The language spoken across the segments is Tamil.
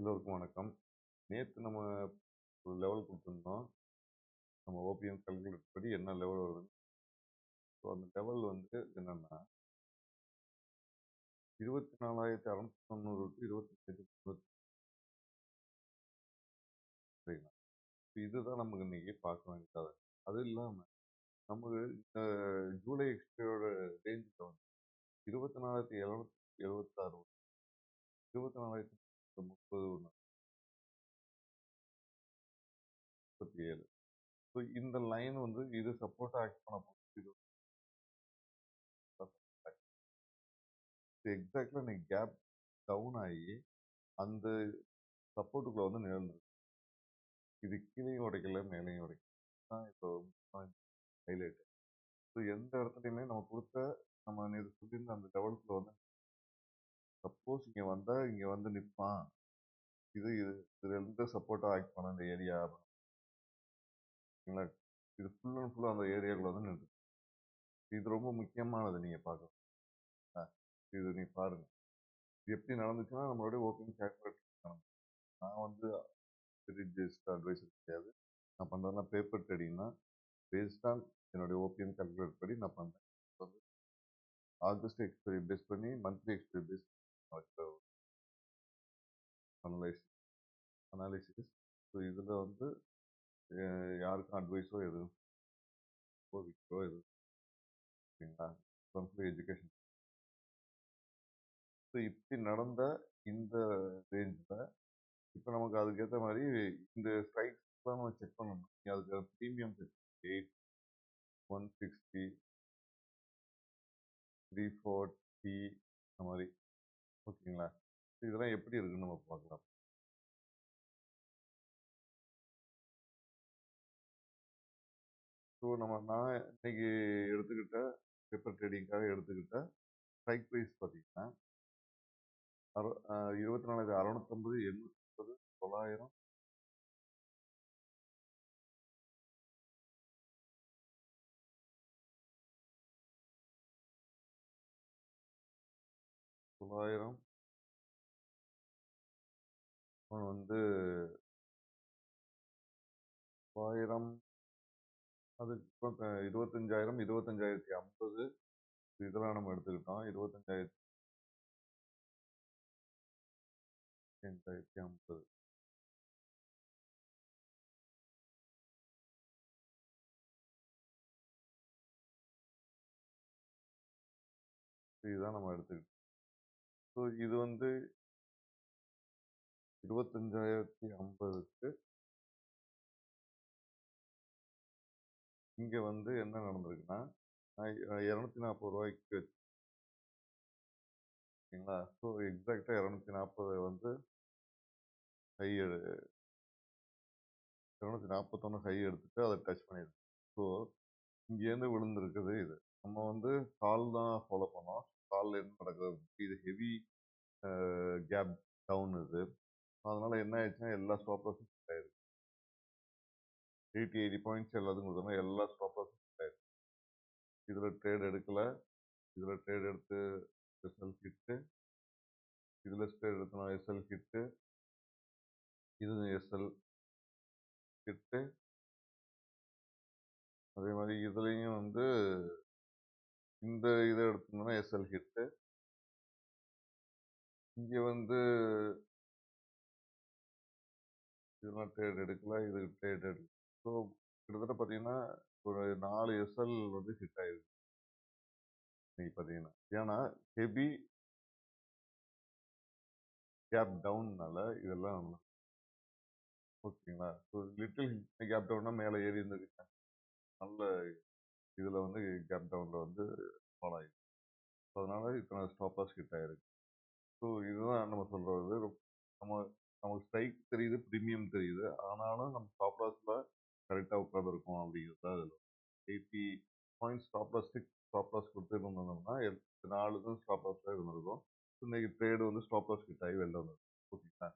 எல்லோருக்கும் வணக்கம். நேத்து நம்ம ஒரு லெவல் குடுத்துருந்தோம். நம்ம ஓபிஎம் கால்குலேட் படி என்ன லெவல் வருதுன்னு. ஸோ அந்த லெவல் வந்து என்னன்னா, 24,690 டூ 25,300 சரிங்களா? இப்ப இதுதான் நமக்கு இன்னைக்கு பார்க்க வேண்டிய கதை. அது இல்லாம நமக்கு இந்த ஜூலை எக்ஸ்பைரியோட ரேஞ்ச்ல வந்து 24,776 24,030 37. ஸோ இந்த லைன் வந்து இது சப்போர்ட்டா ஆக்ட் பண்ண போகுது. இது எக்ஸாக்ட்டா இன்னைக்கு கேப் டவுன் ஆகி அந்த சப்போர்ட்டுக்குள்ள வந்து நிழல் இது கீழேயும் உடைக்கல, மேலேயும் உடைக்கல. தான் இப்போ ஹைலைட். ஸோ எந்த இடத்துலையுமே நம்ம கொடுத்த நம்ம நேற்று சொல்லியிருந்த அந்த லெவலுக்குள்ள வந்து சப்போஸ் இங்கே வந்தா இங்கே வந்து நிற்பான். இது எந்த சப்போர்ட்டாக ஆக்ட் பண்ண இந்த ஏரியா அப்படிங்களா? இது ஃபுல் அண்ட் ஃபுல்லாக அந்த ஏரியாக்குள்ள வந்து நின்று. இது ரொம்ப முக்கியமானது நீங்கள் பார்க்கணும். இது நீ பாருங்க. இது எப்படி நடந்துச்சுன்னா நம்மளுடைய ஓப்பன் கேல்குலேட்டர் நடந்துச்சு. நான் வந்து ஜஸ்ட் அட்வைசர் கிடையாது. நான் பண்ணுறதுலாம் பேப்பர் ட்ரேடிங் தான். பேஸ்ட் ஆன் என்னுடைய ஓபிஎம் கால்குலேட் படி நான் பண்ணுறேன். வந்து ஆகஸ்ட் எக்ஸ்பைரி பேஸ் பண்ணி monthly expiry base analysis. So இதில் வந்து யாருக்கும் அட்வைஸோ எதுவும் விற்கோ எதுவும் சரிங்களா? எஜுகேஷன். ஸோ இப்படி நடந்த இந்த ரேஞ்சில் இப்போ நமக்கு அதுக்கேற்ற மாதிரி இந்த ஸ்ட்ரைக்ஸ்லாம் நம்ம செக் பண்ணணும். அதுக்கு ப்ரீமியம் 8 160 340 அந்த மாதிரி ஓகேங்களா? இதெல்லாம் எப்படி இருக்குன்னு நம்ம பார்க்கலாம். ஸோ நான் இன்னைக்கு எடுத்துக்கிட்ட பேப்பர் ட்ரேடிங்காக எடுத்துக்கிட்ட ஸ்ட்ரைக் ப்ரைஸ் பார்த்தீங்கன்னா 24,650 830 900 900 வந்து 1000 அதுக்கு 25,000 25,050 இதெல்லாம் நம்ம எடுத்துக்கிட்டோம். 25,050 இதுதான் நம்ம எடுத்துக்கிட்டோம். ஸோ இது வந்து 25,050க்கு இங்கே வந்து என்ன நடந்திருக்குன்னா 240 ரூபாய்க்கு வச்சுங்களா? ஸோ எக்ஸாக்டாக 240 வந்து ஹை 241 ஹை எடுத்துட்டு அதை டச் பண்ணியிருக்கு. ஸோ இங்கேருந்து விழுந்திருக்குது இது. நம்ம வந்து கால் தான் ஃபாலோ பண்ணோம். காலில் என்ன நடக்குது? இது ஹெவி கேப் டவுன் இது. அதனால என்ன ஆயிடுச்சுன்னா எல்லா ஸ்டாப் லாஸும் ஹிட் ஆயிருக்கு. 80 பாயிண்ட்ஸ் எல்லாத்துக்கும் கொடுத்தோம்னா எல்லா ஸ்டாப் லாஸும் ஹிட் ஆயிருக்கு. இதில் ட்ரேட் எடுக்கல. இதில் ட்ரேட் எடுத்து எஸ்எல் ஹிட்டு. இதில் ட்ரேட் எடுத்தோம்னா எஸ்எல் ஹிட்டு. இது எஸ்எல் ஹிட்டு. அதே மாதிரி இதுலேயும் வந்து இந்த இதை எடுத்தோம்னா எஸ்எல் ஹிட்டு. இங்கே வந்து இதெல்லாம் ட்ரேட் எடுக்கல. இது ட்ரேட் எடுக்கல. ஸோ கிட்டத்தட்ட பார்த்தீங்கன்னா ஒரு 4 எஸ்எல் வந்து ஹிட் ஆயிருக்கு இன்னைக்கு பார்த்தீங்கன்னா. ஏன்னா ஹெவி கேப் டவுன்னால இதெல்லாம் ஓகேங்களா? ஸோ லிட்டில் கேப் டவுன்னா மேலே ஏறி இருந்திருக்கு. நல்ல இதில் வந்து கேப் டவுனில் வந்து ஃபாலோ ஆகிருக்கு. அதனால இத்தனை ஸ்டாப் லாஸ் ஹிட் ஆயிருக்கு. ஸோ இதுதான் நம்ம சொல்றது. நம்ம நமக்கு ஸ்ட்ரைக் தெரியுது, ப்ரீமியம் தெரியுது. ஆனாலும் நம்ம ஸ்டாப் லாஸ்ல கரெக்டாக உட்காந்துருக்கோம் அப்படிங்கிறது தான் இதில் 80 பாயிண்ட் ஸ்டாப் லாஸ் கொடுத்துருந்தோம்னா 4 ஸ்டாப் லாஸ்ல இருந்திருக்கும். இன்னைக்கு ட்ரேடு வந்து ஸ்டாப் லாஸ் ஹிட் ஆகி வெளில வந்தது. ஓகேங்களா?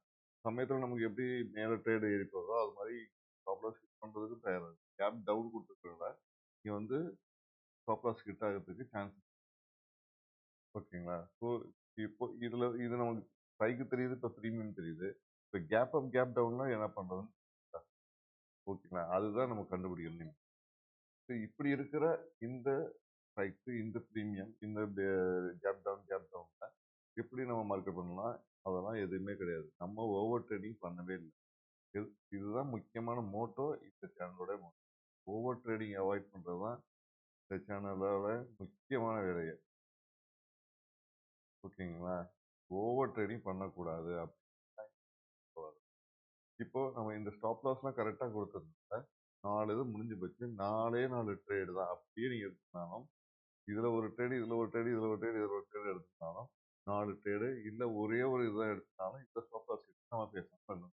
சமயத்தில் நமக்கு எப்படி மேலே ட்ரேடு ஏறி போதோ அது மாதிரி ஸ்டாப் லாஸ் ஹிட் பண்ணுறதுக்கு தயாராகுது. கேப் டவுன் கொடுத்துருக்கல இங்கே வந்து ஸ்டாப் லாஸ் ஹிட் ஆகிறதுக்கு சான்ஸ். ஓகேங்களா? ஸோ இப்போ இது நமக்கு ஸ்ட்ரைக்கு தெரியுது, இப்போ ப்ரீமியம் தெரியுது. இப்ப கேப் அப், கேப் டவுன்ல என்ன பண்றதுன்னு ஓகேங்களா? அதுதான் நம்ம கண்டுபிடிக்கணும். இப்படி இருக்கிற இந்த ரைட், இந்த பிரீமியம், இந்த கேப் டவுன், கேப் டவுன்ல எப்படி நம்ம மார்க்கெட் பண்ணலாம்? அதெல்லாம் எதுவுமே கிடையாது. நம்ம ஓவர் ட்ரேடிங் பண்ணவே இல்ல. இது இதுதான் முக்கியமான மோட்டோ இந்த சேனலோட மோட்டோ. ஓவர் ட்ரேடிங் அவாய்ட் பண்றது தான் இந்த சேனலோட முக்கியமான வேலையே. ஓகேங்களா? ஓவர் ட்ரேடிங் பண்ணக்கூடாது அப்படின்னு இப்போ நம்ம இந்த ஸ்டாப் லாஸ்லாம் கரெக்டா குடுத்ததுனால 4 இது முடிஞ்சு போச்சு. 4ஏ 4 ட்ரேடு தான். அப்படியே நீங்க எடுத்துக்கிட்டாலும், இதுல ஒரு ட்ரேடு, இதுல ஒரு ட்ரேடு, இதுல ஒரு ட்ரேடு, இதுல ஒரு ட்ரேடு எடுத்துக்கிட்டாலும் 4 ட்ரேடு, இல்ல ஒரே ஒரு இதுதான் எடுத்துக்கிட்டாலும் இந்த ஸ்டாப் லாஸ் நம்ம பேசணும் பண்ணணும்.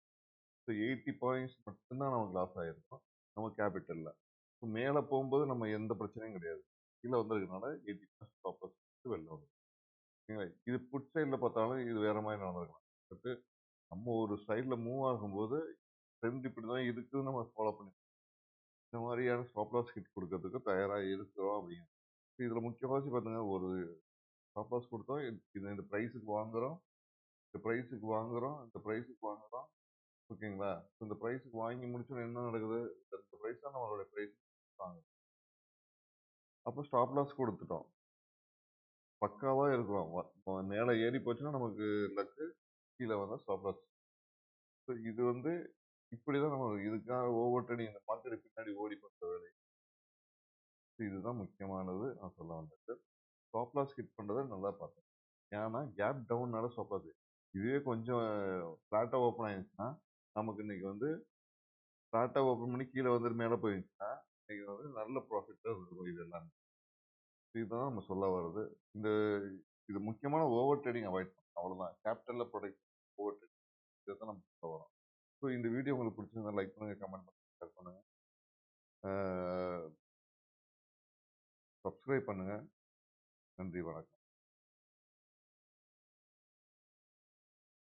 ஸோ 80 பாயிண்ட்ஸ் மட்டும் தான் நமக்கு லாஸ் ஆயிருக்கும். நம்ம கேபிட்டல்ல. மேல போகும்போது நம்ம எந்த பிரச்சனையும் கிடையாது. கீழ வந்ததுனால 80 பாயிண்ட்ஸ் ஸ்டாப் லாஸ் வெளில வந்துரும். சரிங்களா? இது புட் சைடுல பார்த்தாலும் இது வேற மாரி நடந்திருக்கலாம். பட் நம்ம ஒரு சைடுல மூவ் ஆகும்போது ட்ரெண்ட் இப்படிதான் இருக்குன்னு நம்ம ஃபாலோ பண்ணி இந்த மாதிரியான ஸ்டாப் லாஸ் ஹிட் கொடுக்கறதுக்கு தயாரா இருக்கிறோம் அப்படிங்கிறது. இதுல முக்கியவாசி பாத்தீங்கன்னா ஒரு ஸ்டாப் லாஸ் கொடுத்தோம், இது இந்த பிரைஸுக்கு வாங்குறோம், இந்த பிரைஸுக்கு வாங்குறோம், இந்த பிரைஸுக்கு வாங்குறோம். ஓகேங்களா? இந்த பிரைஸுக்கு வாங்கி முடிச்சோம் என்ன நடக்குது? இந்த பிரைஸ் தான் நம்மளுடைய பிரைஸ் வாங்க. அப்போ ஸ்டாப் லாஸ் கொடுத்துட்டோம். பக்காவா இருக்கிறோம். மேல ஏறி போச்சுன்னா நமக்கு லக்கு, கீழே வந்தா ஸ்டாப் லாஸ். இது வந்து இப்படிதான் நம்ம இதுக்காக ஓவர் ட்ரேடிங் இந்த மார்க்கெட் பின்னாடி ஓடி பண்ற வேலை. இதுதான் முக்கியமானது நான் சொல்ல வந்தது. ஸ்டாப் லாஸ் ஹிட் பண்றதை நல்லா பார்த்தேன். ஏன்னா கேப் டவுன்னால ஸ்டாப் லாஸ். இதுவே கொஞ்சம் ஃபிளாட்டா ஓப்பன் ஆயிருச்சுன்னா நமக்கு இன்னைக்கு வந்து ஃபிளாட்டா ஓப்பன் பண்ணி கீழே வந்து மேலே போயிருச்சுன்னா இன்னைக்கு வந்து நல்ல ப்ராஃபிட் இருக்கும் இது எல்லாமே. இதுதான் நம்ம சொல்ல வர்றது. இந்த இது முக்கியமான ஓவர் ட்ரேடிங் அவாய்ட் பண்ணணும் அவ்வளவுதான். கேபிட்டல்ல ப்ரொடெக்ட் ஓவர் ட்ரேடிங் இதை தான் நம்ம சொல்ல வரோம். ஸோ இந்த வீடியோ உங்களுக்கு பிடிச்சிருந்தா லைக் பண்ணுங்க, கமெண்ட் பண்ணுங்க, ஷேர் பண்ணுங்க, சப்ஸ்கிரைப் பண்ணுங்க. நன்றி, வணக்கம்.